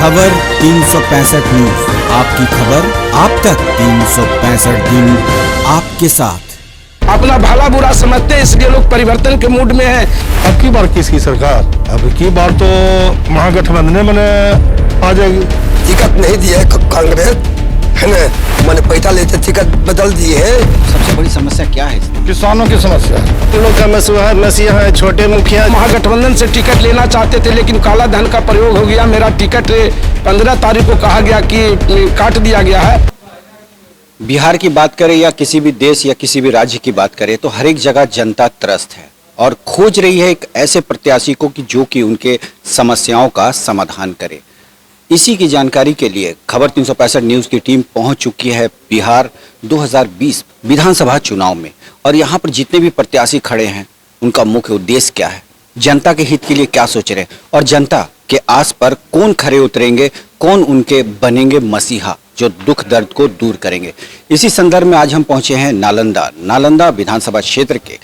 खबर 365 न्यूज, आपकी खबर आप तक 365 दिन आपके साथ। अपना भला बुरा समझते हैं, इसलिए लोग परिवर्तन के मूड में हैं। अब की बार किसकी सरकार? अब की बार तो महागठबंधन मैंने आ जाएगी। टिकट नहीं दिए कांग्रेस है ना, मैंने पैसा लेते टिकट बदल दिए है। सबसे बड़ी समस्या क्या है? किसानों की समस्या, लोग का मसीहा है, छोटे मुखिया। महागठबंधन से टिकट लेना चाहते थे, लेकिन काला धन का प्रयोग हो गया। मेरा टिकट 15 तारीख को कहा गया कि काट दिया गया है। बिहार की बात करें या किसी भी देश या किसी भी राज्य की बात करें तो हर एक जगह जनता त्रस्त है और खोज रही है एक ऐसे प्रत्याशी को कि जो कि उनके समस्याओं का समाधान करे। इसी की जानकारी के लिए खबर 365 न्यूज की टीम पहुंच चुकी है बिहार 2020 विधानसभा चुनाव में, और यहाँ पर जितने भी प्रत्याशी खड़े हैं उनका मुख्य उद्देश्य क्या है, जनता के हित के लिए क्या सोच रहे हैं और जनता के आस पर कौन खड़े उतरेंगे, कौन उनके बनेंगे मसीहा जो दुख दर्द को दूर करेंगे। इसी संदर्भ में आज हम पहुंचे हैं नालंदा विधानसभा क्षेत्र के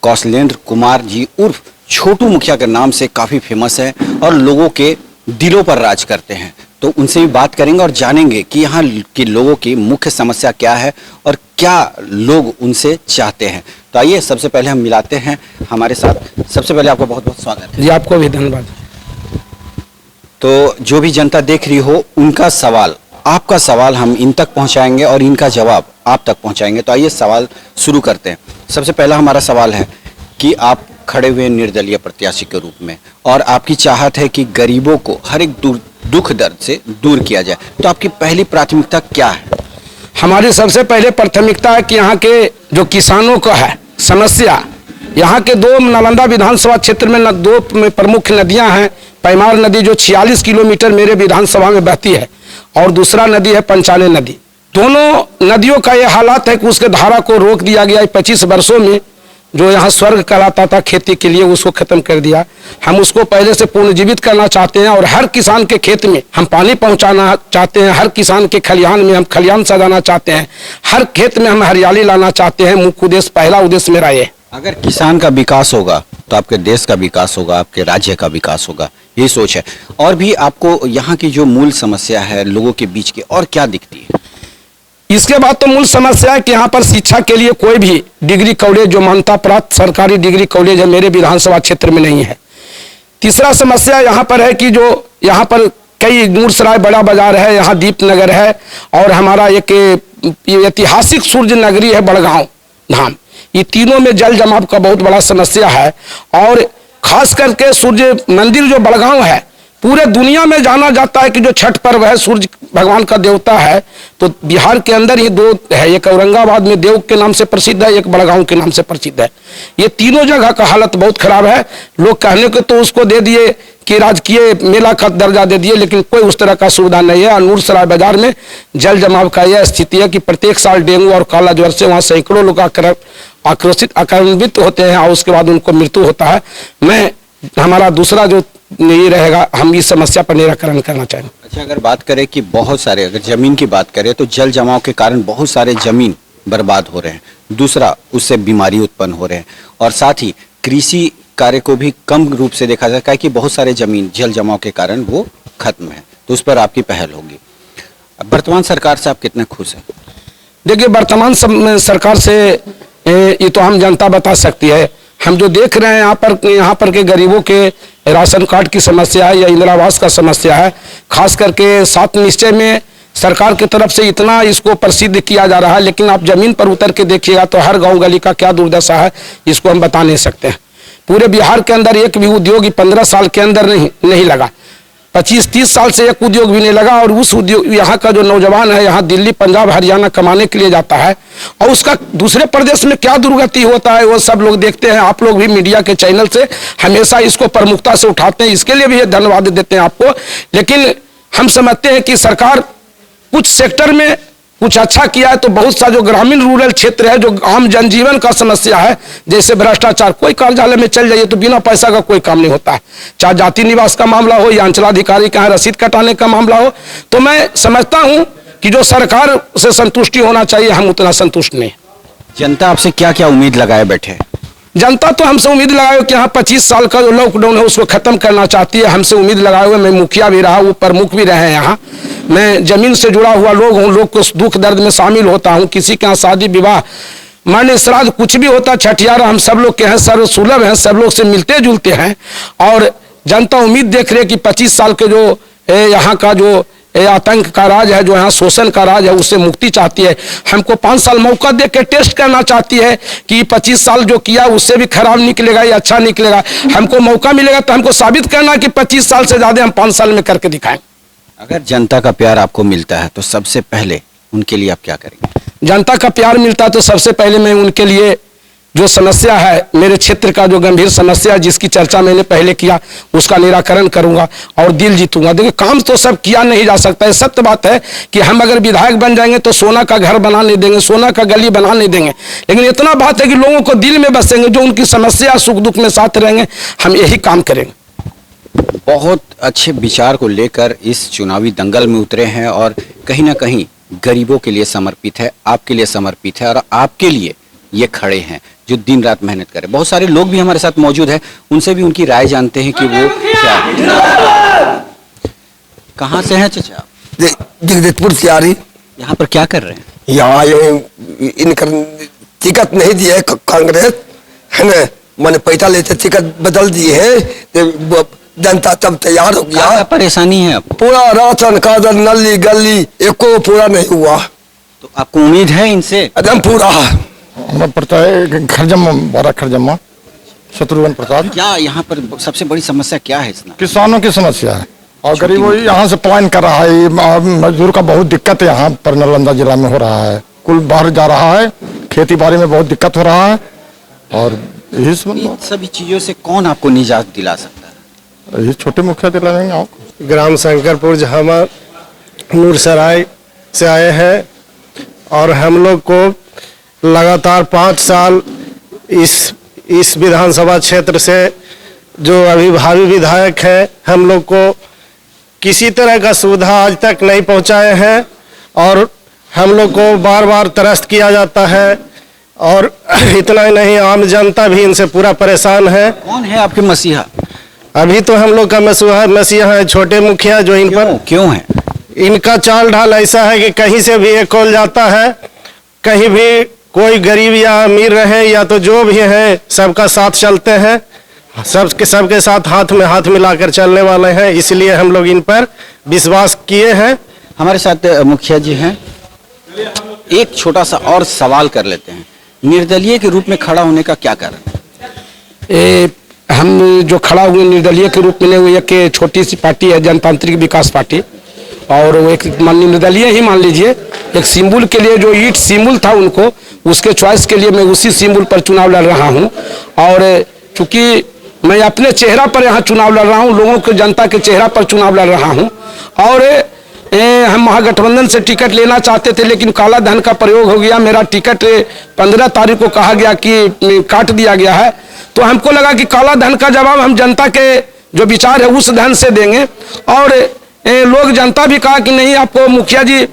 कौशलेंद्र कुमार जी उर्फ छोटू मुखिया के नाम से काफी फेमस है और लोगों के दिलों पर राज करते हैं। तो उनसे भी बात करेंगे और जानेंगे कि यहाँ के लोगों की मुख्य समस्या क्या है और क्या लोग उनसे चाहते हैं। तो आइए सबसे पहले हम मिलाते हैं हमारे साथ। सबसे पहले आपका बहुत बहुत स्वागत है जी, आपको भी धन्यवाद। तो जो भी जनता देख रही हो उनका सवाल, आपका सवाल हम इन तक पहुंचाएंगे और इनका जवाब आप तक पहुंचाएंगे। तो आइए सवाल शुरू करते हैं। सबसे पहला हमारा सवाल है कि आप खड़े हुए निर्दलीय प्रत्याशी के रूप में और आपकी चाहत है कि गरीबों को हर एक दुख दर्द से दूर किया जाए, तो आपकी पहली प्राथमिकता क्या है? हमारी सबसे पहले प्राथमिकता है कि यहाँ के जो किसानों का है समस्या, यहाँ के दो नालंदा विधानसभा क्षेत्र में दो प्रमुख नदियाँ हैं। पैमार नदी जो 46 किलोमीटर मेरे विधानसभा में बहती है और दूसरा नदी है पंचाले नदी। दोनों नदियों का ये हालात है कि उसके धारा को रोक दिया गया है 25 वर्षों में। जो यहाँ स्वर्ग कहलाता था खेती के लिए, उसको खत्म कर दिया। हम उसको पहले से पुनर्जीवित करना चाहते हैं और हर किसान के खेत में हम पानी पहुँचाना चाहते हैं। हर किसान के खलिहान में हम खलिहान सजाना चाहते हैं। हर खेत में हम हरियाली लाना चाहते हैं। मुख्य उद्देश्य, पहला उद्देश्य मेरा ये। अगर किसान का विकास होगा तो आपके देश का विकास होगा, आपके राज्य का विकास होगा, यही सोच है। और भी आपको यहाँ की जो मूल समस्या है लोगों के बीच की और क्या दिखती है? इसके बाद तो मूल समस्या है कि यहाँ पर शिक्षा के लिए कोई भी डिग्री कॉलेज जो मान्यता प्राप्त सरकारी डिग्री कॉलेज है मेरे विधानसभा क्षेत्र में नहीं है। तीसरा समस्या यहाँ पर है कि जो यहाँ पर कई नूरसराय बड़ा बाजार है, यहाँ दीपनगर है और हमारा एक ऐतिहासिक सूर्य नगरी है बड़गांव धाम। ये तीनों में जल जमाव का बहुत बड़ा समस्या है और खास करके सूर्य मंदिर जो बड़गांव है पूरे दुनिया में जाना जाता है कि जो छठ पर्व है सूर्य भगवान का देवता है। तो बिहार के अंदर ये दो है, एक औरंगाबाद में देव के नाम से प्रसिद्ध है, एक बड़गांव के नाम से प्रसिद्ध है। ये तीनों जगह का हालत बहुत खराब है। लोग कहने को तो उसको दे दिए कि राजकीय मेला का दर्जा दे दिए, लेकिन कोई उस तरह का सुविधा नहीं है। नूरसराय बाजार में जल जमाव का यह स्थिति है कि प्रत्येक साल डेंगू और काला ज्वर से वहाँ सैकड़ों लोग आक्रान्वित होते हैं और उसके बाद उनको मृत्यु होता है। हमारा दूसरा जो ये रहेगा, हम इस समस्या पर निराकरण करना चाहेंगे। अच्छा, अगर बात करें कि बहुत सारे, अगर जमीन की बात करें तो जल जमाव के कारण बहुत सारे जमीन बर्बाद हो रहे हैं। दूसरा, उससे बीमारी उत्पन्न हो रहे हैं और साथ ही कृषि कार्य को भी कम रूप से देखा जाता है कि बहुत सारे जमीन जल जमाव के कारण वो खत्म है। तो उस पर आपकी पहल होगी। वर्तमान सरकार से आप कितने खुश हैं? देखिए, वर्तमान सरकार से ये तो हम जनता बता सकती है। हम जो देख रहे हैं यहाँ पर के गरीबों के राशन कार्ड की समस्या है या इंदिरा आवास का समस्या है। खास करके 7 निश्चय में सरकार की तरफ से इतना इसको प्रसिद्ध किया जा रहा है, लेकिन आप जमीन पर उतर के देखिएगा तो हर गांव गली का क्या दुर्दशा है, इसको हम बता नहीं सकते हैं। पूरे बिहार के अंदर एक भी उद्योग 15 साल के अंदर नहीं लगा। 25-30 साल से एक उद्योग भी नहीं लगा और उस उद्योग, यहाँ का जो नौजवान है यहाँ दिल्ली पंजाब हरियाणा कमाने के लिए जाता है और उसका दूसरे प्रदेश में क्या दुर्गति होता है वो सब लोग देखते हैं। आप लोग भी मीडिया के चैनल से हमेशा इसको प्रमुखता से उठाते हैं, इसके लिए भी धन्यवाद देते हैं आपको। लेकिन हम समझते हैं कि सरकार कुछ सेक्टर में कुछ अच्छा किया है, तो बहुत सा जो ग्रामीण रूरल क्षेत्र है, जो आम जनजीवन का समस्या है, जैसे भ्रष्टाचार, कोई कार्यालय में चल जाइए तो बिना पैसा का कोई काम नहीं होता है। चाहे जाति निवास का मामला हो या अंचलाधिकारी का रसीद कटाने का मामला हो। तो मैं समझता हूं कि जो सरकार से संतुष्टि होना चाहिए, हम उतना संतुष्ट नहीं। जनता आपसे क्या क्या उम्मीद लगाए बैठे? जनता तो हमसे उम्मीद लगाए हुए कि यहाँ 25 साल का जो लॉकडाउन है उसको खत्म करना चाहती है। हमसे उम्मीद लगाए हुए, मैं मुखिया भी रहा हूँ, प्रमुख भी रहे हैं यहाँ, मैं जमीन से जुड़ा हुआ लोग हूँ, लोग को दुख दर्द में शामिल होता हूँ। किसी के यहाँ शादी विवाह मरण श्राद्ध कुछ भी होता, छठियारा हम सब लोग के हैं, सर्व सुलभ हैं, सब लोग से मिलते जुलते हैं। और जनता उम्मीद देख रही है कि 25 साल के जो यहाँ का जो आतंक का राज है, जो यहाँ शोषण का राज है, उससे मुक्ति चाहती है। हमको 5 साल मौका दे के टेस्ट करना चाहती है कि 25 साल जो किया उससे भी खराब निकलेगा या अच्छा निकलेगा। हमको मौका मिलेगा तो हमको साबित करना कि 25 साल से ज्यादा हम 5 साल में करके दिखाएं। अगर जनता का प्यार आपको मिलता है तो सबसे पहले उनके लिए आप क्या करेंगे? जनता का प्यार मिलता है तो सबसे पहले मैं उनके लिए जो समस्या है, मेरे क्षेत्र का जो गंभीर समस्या है जिसकी चर्चा मैंने पहले किया, उसका निराकरण करूंगा और दिल जीतूंगा। देखिए, काम तो सब किया नहीं जा सकता है। सत्य बात है कि हम अगर विधायक बन जाएंगे तो सोना का घर बना नहीं देंगे, सोना का गली बना नहीं देंगे, लेकिन इतना बात है कि लोगों को दिल में बसेंगे, जो उनकी समस्या सुख दुख में साथ रहेंगे, हम यही काम करेंगे। बहुत अच्छे विचार को लेकर इस चुनावी दंगल में उतरे हैं और कहीं ना कहीं गरीबों के लिए समर्पित है, आपके लिए समर्पित है और आपके लिए ये खड़े हैं जो दिन रात मेहनत करें। बहुत सारे लोग भी हमारे साथ मौजूद हैं, उनसे भी उनकी राय जानते हैं कि वो क्या है। कहाँ से हैं चाचा? जगदीशपुर से आ रही। यहाँ पर क्या कर रहे हैं? यहाँ ये इनका टिकट नहीं दिया है कांग्रेस, है ना, मैंने पैसा लेते टिकट बदल दिए हैं, जनता तब तैयार हो गया। क्या परेशानी है आपको? पूरा राशन कार्ड नली गली एको पूरा नहीं हुआ। तो आपको उम्मीद है इनसे? एकदम पूरा। हमें पड़ता है खरजम्मा, 12 खरजम्मा, शत्रुघ्न प्रसाद। क्या यहाँ पर सबसे बड़ी समस्या क्या है? इसमें किसानों की समस्या है और गरीबों यहाँ से पलायन कर रहा है। मजदूर का बहुत दिक्कत है यहाँ पर नालंदा जिला में हो रहा है, कुल बाहर जा रहा है, खेती बाड़ी में बहुत दिक्कत हो रहा है। और यही सभी चीजों से कौन आपको निजात दिला सकता है? ये छोटे मुखिया दिला देंगे आपको। ग्राम शंकरपुर जहां नूरसराय से आए हैं और हम लोग को लगातार 5 साल इस विधानसभा क्षेत्र से जो अभी भावी विधायक है, हम लोग को किसी तरह का सुविधा आज तक नहीं पहुंचाए हैं और हम लोग को बार बार त्रस्त किया जाता है। और इतना ही नहीं, आम जनता भी इनसे पूरा परेशान है। कौन है आपके मसीहा? अभी तो हम लोग का मसीहा है छोटे मुखिया, जो इन पर क्यों है? इनका चाल ढाल ऐसा है कि कहीं से भी एक कॉल जाता है, कहीं भी कोई गरीब या अमीर रहे या तो जो भी है सबका साथ चलते हैं, सबके साथ हाथ में हाथ मिलाकर चलने वाले हैं, इसलिए हम लोग इन पर विश्वास किए हैं। हमारे साथ मुखिया जी हैं, एक छोटा सा और सवाल कर लेते हैं। निर्दलीय के रूप में खड़ा होने का क्या कारण? हम जो खड़ा हुए निर्दलीय के रूप में, वो एक छोटी सी पार्टी है, जनतांत्रिक विकास पार्टी, और वो एक निर्दलीय ही मान लीजिए। एक सिंबल के लिए जो ईट सिंबल था उनको, उसके चॉइस के लिए मैं उसी सिंबल पर चुनाव लड़ रहा हूं। और चूंकि मैं अपने चेहरा पर यहाँ चुनाव लड़ रहा हूँ, लोगों के जनता के चेहरा पर चुनाव लड़ रहा हूँ। और हम महागठबंधन से टिकट लेना चाहते थे, लेकिन काला धन का प्रयोग हो गया। मेरा टिकट 15 तारीख को कहा गया कि काट दिया गया है। तो हमको लगा कि काला धन का जवाब हम जनता के जो विचार है उस धन से देंगे। और लोग जनता भी कहा कि नहीं, आपको मुखिया जी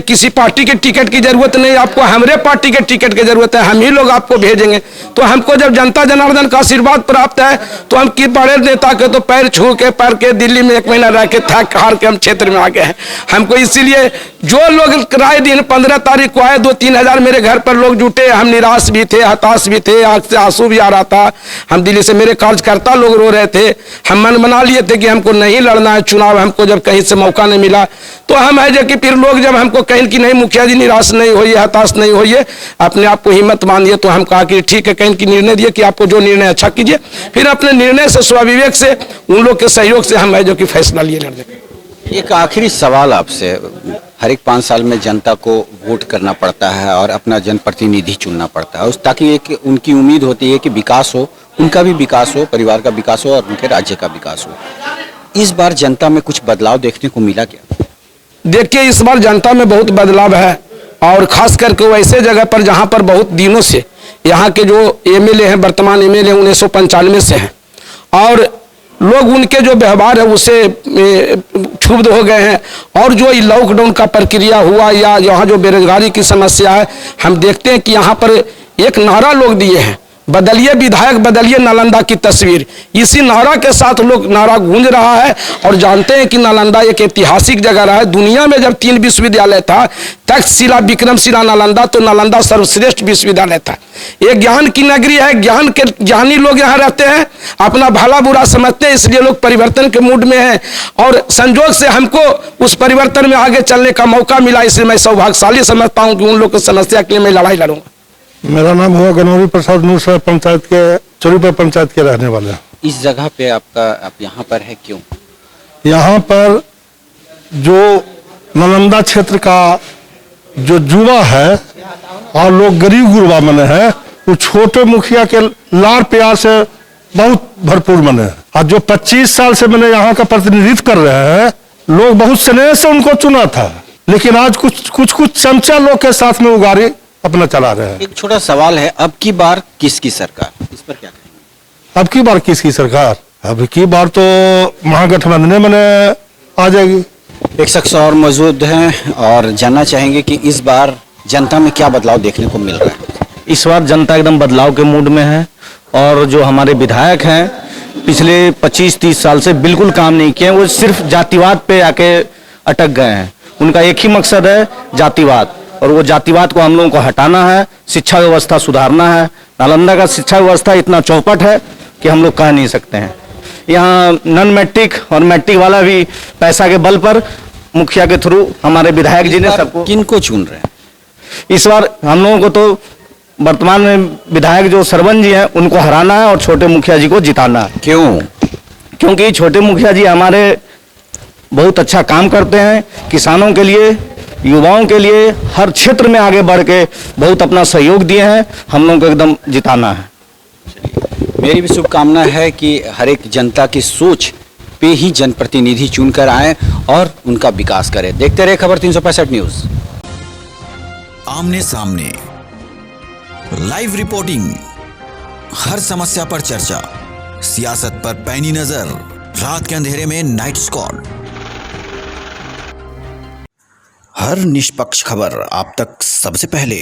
किसी पार्टी के टिकट की जरूरत नहीं, आपको हमारे पार्टी के टिकट की जरूरत है, हम ही लोग आपको भेजेंगे। तो हमको जब जनता जनार्दन का आशीर्वाद प्राप्त है तो हम कि बड़े नेता के तो पैर छू के पैर के दिल्ली में 1 महीना रह के थक हार के हम क्षेत्र में आ गए हैं। हमको इसीलिए जो लोग राय दिन 15 तारीख को आए, 2-3 हजार मेरे घर पर लोग जुटे। हम निराश भी थे, हताश भी थे, आंख से आंसू भी आ रहा था। हम दिल्ली से मेरे कार्यकर्ता लोग रो रहे थे। हम मन बना लिए थे कि हमको नहीं लड़ना है चुनाव, हमको जब कहीं से मौका नहीं मिला तो हम है जो कि फिर लोग जब हमको कहें कि नहीं मुखिया जी निराश नहीं होइए, हताश नहीं होइए, अपने आप को हिम्मत मानिए, तो हम कहा कि ठीक है, कहीं की निर्णय दिए कि आपको जो निर्णय अच्छा कीजिए। फिर अपने निर्णय से, स्वाविवेक से, उन लोग के सहयोग से हम है जो कि फैसला लिए लड़ने। एक आखिरी सवाल आपसे, हर एक 5 साल में जनता को वोट करना पड़ता है और अपना जनप्रतिनिधि चुनना पड़ता है, ताकि एक उनकी उम्मीद होती है कि विकास हो, उनका भी विकास हो, परिवार का विकास हो और उनके राज्य का विकास हो। इस बार जनता में कुछ बदलाव देखने को मिला क्या? देखिए, इस बार जनता में बहुत बदलाव है, और खास करके वो ऐसे जगह पर जहां पर बहुत दिनों से यहाँ के जो एमएलए हैं, वर्तमान एमएलए 1995 से हैं, और लोग उनके जो व्यवहार है उससे क्षुब्ध हो गए हैं। और जो लॉकडाउन का प्रक्रिया हुआ या यहाँ जो बेरोजगारी की समस्या है, हम देखते हैं कि यहाँ पर एक नारा लोग दिए हैं, बदलिए विधायक, बदलिए नालंदा की तस्वीर, इसी नारा के साथ लोग नारा गूंज रहा है। और जानते हैं कि नालंदा एक ऐतिहासिक जगह रहा है। दुनिया में जब 3 विश्वविद्यालय था, तक्षशिला, विक्रमशिला, नालंदा, तो नालंदा सर्वश्रेष्ठ विश्वविद्यालय था। ये ज्ञान की नगरी है, ज्ञान के ज्ञानी लोग यहाँ रहते हैं, अपना भला बुरा समझते हैं, इसलिए लोग परिवर्तन के मूड में हैं। और संजोग से हमको उस परिवर्तन में आगे चलने का मौका मिला, इसलिए मैं सौभाग्यशाली समझता हूँ कि उन लोग की समस्या के लिए मैं लड़ाई लड़ूंगा। मेरा नाम हुआ गनौरी प्रसाद, नूरसराय पंचायत के चोरीपुर पंचायत के रहने वाले हैं। इस जगह पे आप यहाँ पर है क्यों? यहाँ पर जो नालंदा क्षेत्र का जो युवा है और लोग गरीब गुरबा बने हैं, वो छोटे मुखिया के लाड़ प्यार से बहुत भरपूर बने हैं। और जो 25 साल से मैंने यहाँ का प्रतिनिधित्व कर रहे हैं, लोग बहुत स्नेह से उनको चुना था, लेकिन आज कुछ चमचा लोग के साथ में उगारी अपना चला रहे हैं। एक छोटा सवाल है, अब की बार किसकी सरकार, इस पर क्या कहेंगे? अब की बार किसकी सरकार? अब की बार तो महागठबंधन में आ जाएगी। एक शख्स और मौजूद हैं और जानना चाहेंगे कि इस बार जनता में क्या बदलाव देखने को मिल रहा है। इस बार जनता एकदम बदलाव के मूड में है और जो हमारे विधायक हैं पिछले 25-30 साल से बिल्कुल काम नहीं किए, वो सिर्फ जातिवाद पे आके अटक गए हैं। उनका एक ही मकसद है, जातिवाद, और वो जातिवाद को हम लोगों को हटाना है, शिक्षा व्यवस्था सुधारना है। नालंदा का शिक्षा व्यवस्था इतना चौपट है कि हम लोग कह नहीं सकते हैं। यहाँ नॉन मैट्रिक और मैट्रिक वाला भी पैसा के बल पर मुखिया के थ्रू हमारे विधायक जी ने सबको, किनको चुन रहे हैं इस बार हम लोगों को तो वर्तमान में विधायक जो सरवन जी हैं उनको हराना है और छोटे मुखिया जी को जिताना है। क्यों? क्योंकि छोटे मुखिया जी हमारे बहुत अच्छा काम करते हैं, किसानों के लिए, युवाओं के लिए, हर क्षेत्र में आगे बढ़ के बहुत अपना सहयोग दिए हैं। हम लोगों को एकदम जिताना है। मेरी भी शुभकामना है कि हर एक जनता की सोच पे ही जनप्रतिनिधि चुनकर आए और उनका विकास करें। देखते रहे खबर 365 न्यूज। आमने सामने, लाइव रिपोर्टिंग, हर समस्या पर चर्चा, सियासत पर पैनी नजर, रात के अंधेरे में नाइट स्क्वाड, हर निष्पक्ष खबर आप तक सबसे पहले।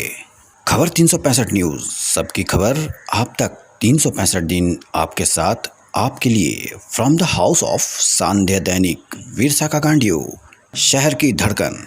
खबर 365 न्यूज, सबकी खबर आप तक 365 दिन आपके साथ, आपके लिए। फ्रॉम द हाउस ऑफ सांध्य दैनिक, वीर साका गांडियो, शहर की धड़कन।